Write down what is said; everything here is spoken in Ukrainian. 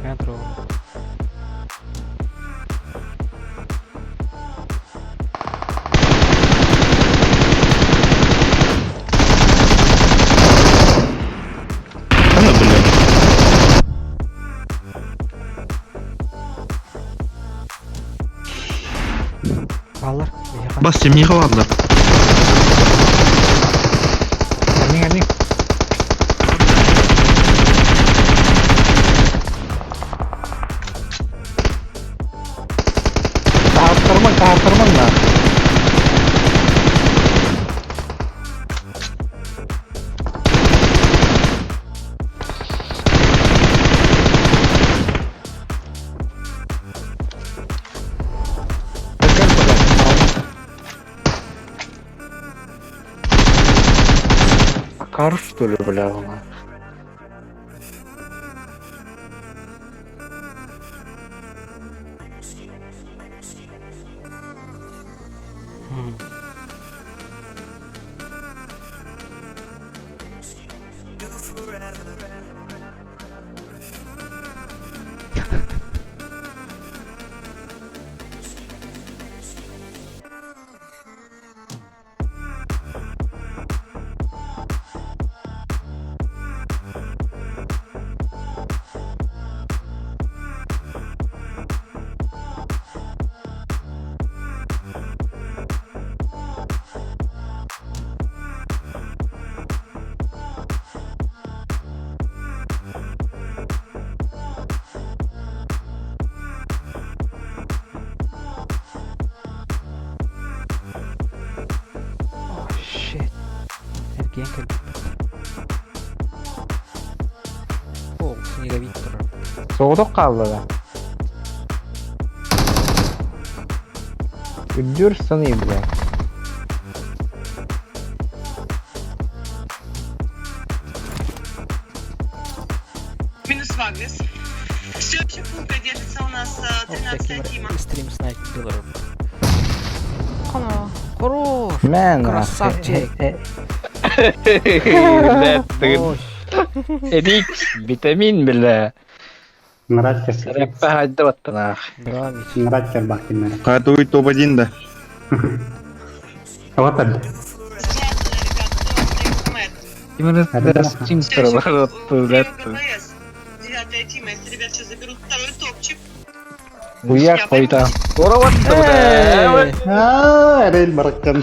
Центру. Та ну, блін. Аллар. Бас, темнее ладно. Әлмең. Тағаттырмын да. Кар, что ли, бля, она? Shit. Erkeğin kalbi. О, снеговик тұрыр. Соғдық қалды да. Үддір сыны, бля. Минус Вагнес. Все, чекунка держится у нас 13-я Тима. Стрим снайперлер. Ана, хорош. Мен, Красавчик. Эрик, витамин, бля. Нравится. Реппе хайда баттана. Бравич. Нравится бахтин мене. Катуй топ-1 да. Вот это. Желательно, ребят, кто Именно Это с тим Всё, всё, стороны. прием ГПС. 9-я Тима, если ребят сейчас заберут второй топчик. Уяк пойта. Ура, бля. Рейн баракkan.